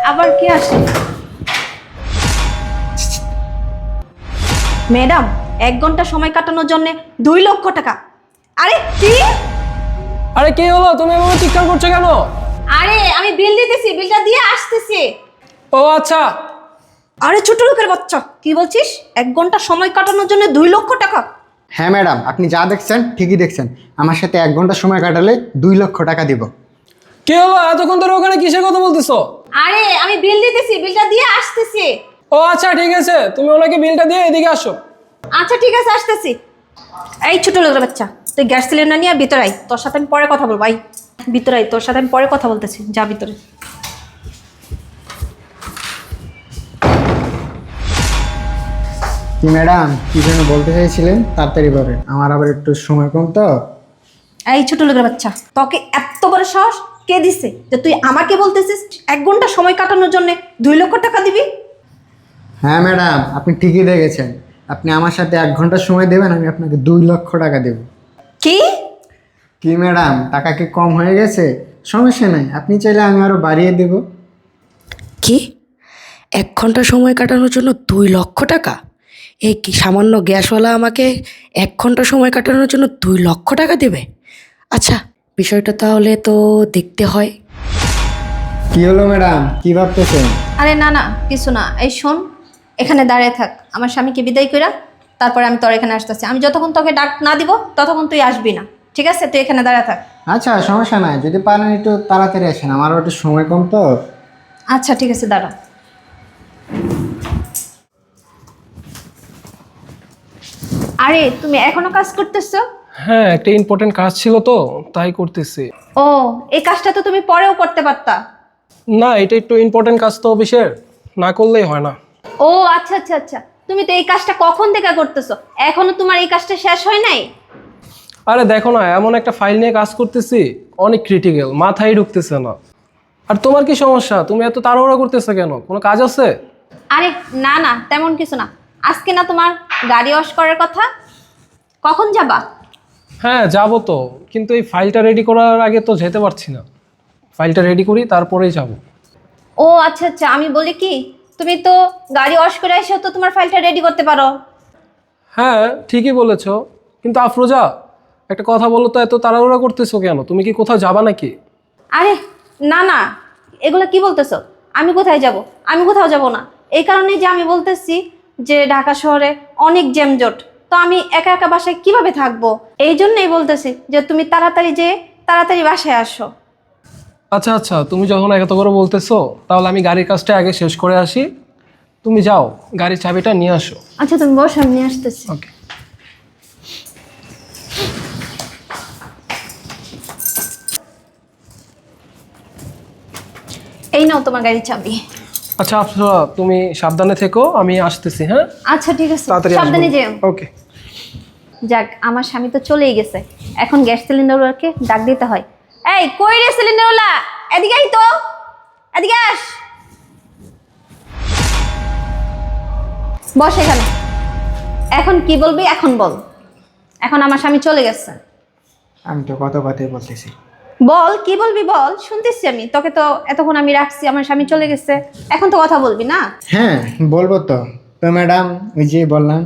আবার কি আসে? ম্যাডাম, 1 ঘন্টা সময় কাটানোর জন্য 2 লক্ষ টাকা। আরে কি? আরে কি হলো, তুমি এভাবে চিৎকার করছো কেন? আরে আমি বিল দিতেছি, বিলটা দিয়ে আসতেছি। ও আচ্ছা। আরে ছোট লোকের বাচ্চা, কি বলছিস? 1 ঘন্টা সময় কাটানোর জন্য 2 লক্ষ টাকা? হ্যাঁ ম্যাডাম, আপনি যা দেখছেন ঠিকই দেখছেন। আমার সাথে 1 ঘন্টা সময় কাটালে 2 লক্ষ টাকা দিব। কি হলো, এতক্ষণ ধরে ওখানে কিসের কথা বলতেছো? আরে আমি বিল দিতেছি, বিলটা দিয়ে আসতেছি। ও আচ্ছা ঠিক আছে, তুমি ওনাকে বিলটা দিয়ে এদিকে আসো। আচ্ছা ঠিক আছে, আসতেছি। এই ছোট লোকের বাচ্চা, তুই গ্যাস সিলিন্ডার নিয়ে ভিতরে আয়, তোর সাথে আমি পরে কথা বলবো। আই ভিতরে আয়, তোর সাথে আমি পরে কথা বলতেছি, যা ভিতরে। কি ম্যাডাম, কি যেন বলতে চাইছিলেন? তাড়াতাড়ি বলেন, আমার আবার একটু সময় কম তো। এই ছোট লোকের বাচ্চা, তোকে এত বড় সাহস কে দিছে যে তুই আমাকে বলতেছিস 1 ঘন্টা সময় কাটানোর জন্য 2 লক্ষ টাকা দিবি? হ্যাঁ ম্যাডাম, আপনি ঠিকই দেখেছেন। আপনি আমার সাথে 1 ঘন্টা সময় দেবেন, আমি আপনাকে 2 লক্ষ টাকা দেব। কি? কি ম্যাডাম, টাকা কি কম হয়ে গেছে? সমস্যা নাই, আপনি চাইলে আমি আরো বাড়িয়ে দেব। কি 1 ঘন্টা সময় কাটানোর জন্য 2 লক্ষ টাকা? এই কি সামান্য গ্যাসওয়ালা আমাকে 1 ঘন্টা সময় কাটানোর জন্য 2 লক্ষ টাকা দেবে? আচ্ছা, বিষয়টা তাহলে তো দেখতে হয়। কি হলো ম্যাডাম, কি ভাবতেছেন? আরে না না, কিছু না। এই শোন, এখানে দাঁড়িয়ে থাক, আমার স্বামীকে বিদায় কইরা তারপরে আমি তোর এখানে আসতেছি। আমি যতক্ষণ তোকে ডাক না দিব ততক্ষণ তুই আসবি না, ঠিক আছে? তুই এখানে দাঁড়িয়ে থাক। আচ্ছা সমস্যা নাই, যদি পারেন একটু তাড়াতাড়ি আসেন, আমারও একটু সময় কম তো। আচ্ছা ঠিক আছে, দাঁড়া। আরে তুমি এখনো কাজ করতেছো? হ্যাঁ, একটা ইম্পর্টেন্ট কাজ ছিল তো তাই করতেছি। ও, এই কাজটা তো তুমি পরেও করতে পারতা। না, এটা একটু ইম্পর্টেন্ট কাজ তো অফিসের, না করলেই হয় না। ও আচ্ছা আচ্ছা আচ্ছা, তুমি তো এই কাজটা কখন থেকে করতেছো? এখনো তোমার এই কাজটা শেষ হয় নাই? আরে দেখো না, এমন একটা ফাইল নিয়ে কাজ করতেছি, অনেক ক্রিটিক্যাল, মাথায় ঢুকতেছে না। আর তোমার কি সমস্যা, তুমি এত তাড়াহুড়া করতেছো কেন? কোনো কাজ আছে? আরে না না, তেমন কিছু না। আজকে না তোমার গাড়ি ওয়াশ করার কথা, কখন যাবা? হ্যাঁ যাবো তো, কিন্তু এই ফাইলটা রেডি করার আগে তো যেতে পারছি না। ফাইলটা রেডি করি তারপরেই যাব। ও আচ্ছা আচ্ছা, আমি বলি কি, তুমি তো গাড়ি ওয়াশ করে এসেও তো তোমার ফাইলটা রেডি করতে পারো। হ্যাঁ ঠিকই বলেছো, কিন্তু আফরোজা একটা কথা বলো তো, এত তাড়াহুড়া করতেছো কেন? তুমি কি কোথাও যাবা নাকি? আরে না না, এগুলো কি বলতেছো? আমি কোথায় যাব? আমি কোথাও যাব না। এই কারণেই যে আমি বলতেছি যে ঢাকা শহরে অনেক জ্যামজট, তো আমি একা একা বাসায় কিভাবে থাকবো? এই জন্যই বলতেছি যে তুমি তাড়াতাড়ি যে তাড়াতাড়ি বাসায় আসো। আচ্ছা আচ্ছা, তুমি যখন এত করে বলতেছো তাহলে আমি গাড়ির কাজটা আগে শেষ করে আসি। তুমি যাও, গাড়ির চাবিটা নিয়ে আসো। আচ্ছা তুমি বসো, আমি নিয়ে আসতেছি। ওকে। এই নাও তোমার গাড়ির চাবি। আচ্ছা আফরোজা, তুমি সাবধানে থেকো, আমি আসতেছি। হ্যাঁ আচ্ছা ঠিক আছে, তাড়াতাড়ি সাবধানে যেও। ওকে। যাক, আমার স্বামী তো চলেই গেছে, এখন গ্যাস সিলিন্ডারওয়ালাকে ডাক দিতে হয়। এই কই রে সিলিন্ডারওয়ালা, এদিকে আই তো, এদিকে আস। বস এখানে। এখন কি বলবি এখন বল। এখন আমার স্বামী চলে গেছে, আমি তো কত কথাই বলতেছি। বল কি বলবি বল, শুনতেছি আমি। তোকে তো এতক্ষণ আমি রাখছি, আমার স্বামী চলে গেছে, এখন তো কথা বলবি না? হ্যাঁ বলবো তো। তো ম্যাডাম, ওই যে বললাম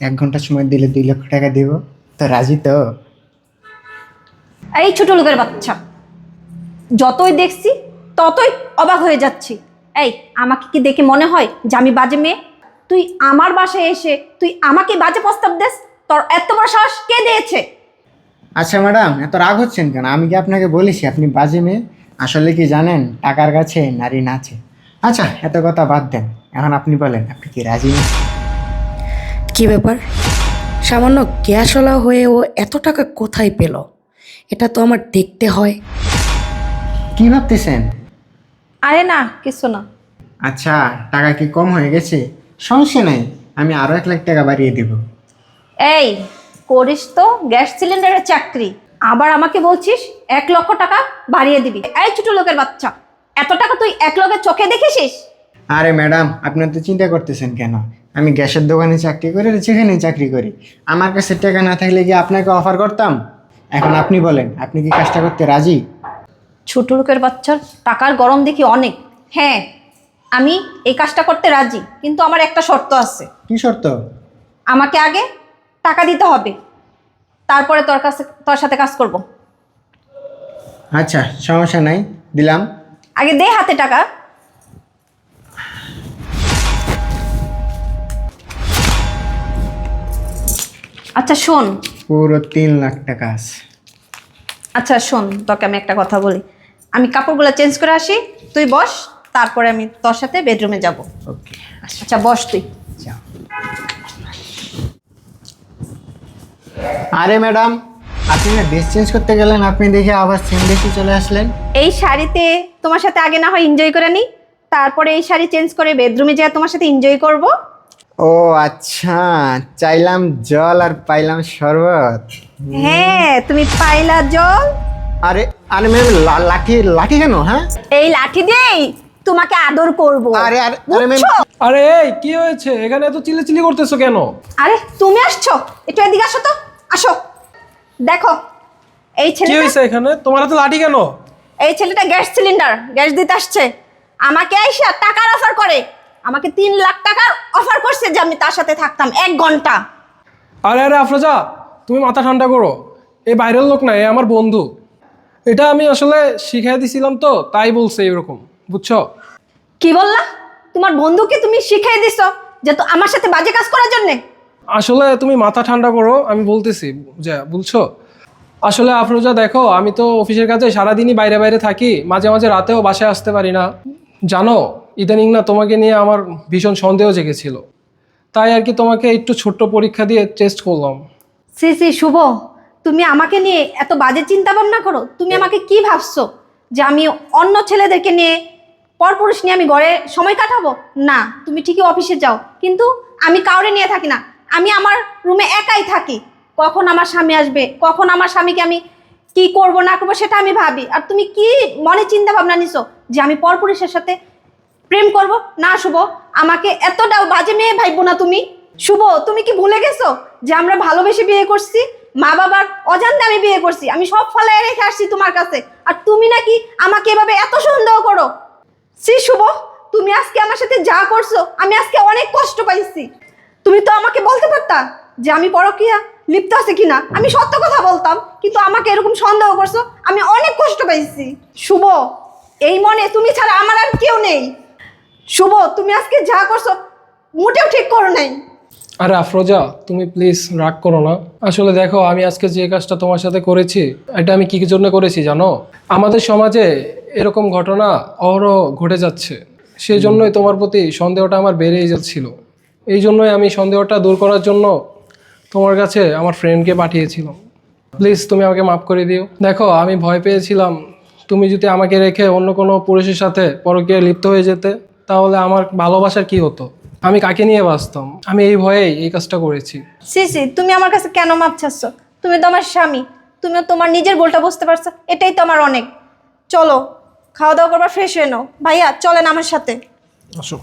1 ঘন্টা সময় দিলে 2 লক্ষ টাকা দিব, তো রাজি তো? এই ছোট লোকের বাচ্চা, যতই দেখছি ততই অবাক হয়ে যাচ্ছি। এই, আমাকে কি দেখে মনে হয় যে আমি বাজে মেয়ে? তুই আমার বাসায় এসে তুই আমাকে বাজে প্রস্তাব দেস? তোর এত বড় সাহস কে দিয়েছে? আচ্ছা ম্যাডাম, এত রাগ হচ্ছেন কেন? আমি কি আপনাকে বলেছি আপনি বাজে মেয়ে? আসলে কি জানেন, টাকার কাছে নারী নাচে। আচ্ছা এত কথা বাদ দেন, এখন আপনি বলেন, আপনি কি রাজি না? কি ব্যাপার, সামান্য গ্যাসওয়ালা হয়ে ও এত টাকা কোথায় পেল? এটা তো আমার দেখতে হয়। কি ভাবতেছেন? আরে না, কিছু না। আচ্ছা, টাকা কি কম হয়ে গেছে? সমস্যা নাই, আমি আরো 1 লাখ টাকা বাড়িয়ে দেব। এই, করিস তো গ্যাস সিলিন্ডারের চাকরি, আবার আমাকে বলছিস 1 লক্ষ টাকা বাড়িয়ে দিবি? এই ছোট লোকের বাচ্চা, এত টাকা তুই এক লোকের চোখে দেখেছিস? আরে ম্যাডাম, আপনি তো চিন্তা করতেছেন কেন? আমি গ্যাসের দোকানে চাকরি করি, আর যেখানে চাকরি করি, আমার কাছে টাকা না থাকলে কি আপনাকে অফার করতাম? এখন আপনি বলেন, আপনি কি কাজটা করতে রাজি? ছোট লোকের বাচ্চার টাকার গরম দেখি অনেক। হ্যাঁ, আমি এই কাজটা করতে রাজি, কিন্তু আমার একটা শর্ত আছে। কি শর্ত? আমাকে আগে টাকা দিতে হবে, তারপরে তোর সাথে কাজ করব। আচ্ছা সমস্যা নাই, দিলাম। আগে দে হাতে টাকা। আচ্ছা শোন, পুরো 3 লাখ টাকা আছে। আচ্ছা শোন, তোকে আমি একটা কথা বলি। আমি কাপড়গুলো চেঞ্জ করে আসি, তুই বস, তারপরে আমি তোর সাথে বেডরুমে যাব। ওকে আচ্ছা বস তুই। যাও। আরে ম্যাডাম, আপনি না ড্রেস চেঞ্জ করতে গেলেন, আপনি দেখে আবার সেম ড্রেসে চলে আসলেন। এই শাড়িতে তোমার সাথে আগে না হয় এনজয় করে নিই, তারপরে এই শাড়ি চেঞ্জ করে বেডরুমে যেয়ে তোমার সাথে এনজয় করব। ও আচ্ছা, চাইলাম জল আর পাইলাম শরবত। হ্যাঁ, তুমি পাইলা জল। আরে আরে ম্যাম, লাঠি লাঠি কেন? হ্যাঁ এই লাঠি দিয়েই তোমাকে আদর করব। আরে আরে আরে ম্যাম, বুঝছো? আরে এই কি হয়েছে এখানে, এত চিল্লাচিল্লি করতেছো কেন? আরে তুমি আসছো, একটু এদিকে আসো তো, আসো। দেখো এই কি ছেলেটা, হয়েছে এখানে? তোমার হাতে লাঠি কেন? এই ছেলেটা গ্যাস সিলিন্ডার গ্যাস দিতে আসছে, আমাকে আইসা টাকার অফার করে। আমাকে 3 লাখ টাকার অফার করছে যে আমি তার সাথে থাকতাম 1 ঘন্টা। আরে আরে আফরোজা, তুমি মাথা ঠান্ডা করো। এই বাইরের লোক না, এ আমার বন্ধু। এটা আমি আসলে শিখাই দিছিলাম তো, তাই বলছে এরকম, বুঝছো? কি বললা? তোমার বন্ধুকে তুমি শিখিয়ে দিছো যে তো আমার সাথে বাজে কাজ করার জন্যে? আসলে তুমি মাথা ঠান্ডা করো, আমি বলতেছি যা, বুঝছো? আসলে আফরোজা দেখো, আমি তো অফিসের কাজে সারাদিনই বাইরে বাইরে থাকি, মাঝে মাঝে রাতেও বাসায় আসতে পারি না। জানো, ইদানিং না তোমাকে নিয়ে আমার ভীষণ সন্দেহ জেগেছিল, তাই আর কি তোমাকে একটু ছোট্ট পরীক্ষা দিয়ে টেস্ট করলাম। সি সি শুভ, তুমি আমাকে নিয়ে এত বাজে চিন্তা ভাবনা করো? তুমি আমাকে কি ভাবছো যে আমি অন্য ছেলেদেরকে নিয়ে, পরপুরুষ নিয়ে আমি ঘরে সময় কাটাবো? না, তুমি ঠিকই অফিসে যাও, কিন্তু আমি কাউরে নিয়ে থাকি না। আমি আমার রুমে একাই থাকি। কখন আমার স্বামী আসবে, কখন আমার স্বামীকে আমি কি করব না করবো সেটা আমি ভাবি। আর তুমি কি মনে চিন্তা ভাবনা নিছো যে আমি পরপুরুষের সাথে প্রেম করব? না শুভ, আমাকে এতটাও বাজে মেয়ে ভাইবো না তুমি। শুভ, তুমি কি ভুলে গেছো যে আমরা ভালোবেসে বিয়ে করছি? মা বাবার অজান্তে আমি বিয়ে করছি, আমি সব ফলায় রেখে আসছি তোমার কাছে, আর তুমি নাকি আমাকে এভাবে এত সন্দেহ করো? সি শুভ, তুমি আজকে আমার সাথে যা করছো, আমি আজকে অনেক কষ্ট পাইছি। তুমি তো আমাকে বলতে পারতা যে আমি পরকীয়া লিপ্ত আছে কিনা, আমি সত্য কথা বলতাম, কিন্তু আমাকে এরকম সন্দেহ করছো, আমি অনেক কষ্ট পাইছি। শুভ, এই মনে তুমি ছাড়া আমার আর কেউ নেই। শুভ, তুমি আজকে যা করছো মোটেও ঠিক করো নাই। আরে আফরোজা, তুমি প্লিজ রাগ করো না। আসলে দেখো, আমি আজকে যে কাজটা তোমার সাথে করেছি, এটা আমি কী জন্য করেছি জানো? আমাদের সমাজে এরকম ঘটনা অহরহ ঘটে যাচ্ছে, সেই জন্যই তোমার প্রতি সন্দেহটা আমার বেড়েই যাচ্ছিল। এই জন্যই আমি সন্দেহটা দূর করার জন্য তোমার কাছে আমার ফ্রেন্ডকে পাঠিয়েছিলাম। প্লিজ তুমি আমাকে মাফ করে দিও। দেখো, আমি ভয় পেয়েছিলাম তুমি যদি আমাকে রেখে অন্য কোনো পুরুষের সাথে পরকীয়ায় লিপ্ত হয়ে যেতে, তাহলে আমার ভালোবাসার কি হতো, আমি কাকে নিয়ে বাঁচতাম। আমি এই ভয়েই এই কাজটা করেছি। সি সি, তুমি আমার কাছে কেন মাপ চাচ্ছ? তুমি তো আমার স্বামী, তুমিও তোমার নিজের ভুলটা বুঝতে পারছো, এটাই তো আমার অনেক। চলো খাওয়া দাওয়া করবার, ফ্রেশ হয়ে নাও। ভাইয়া চলেন আমার সাথে। আসো।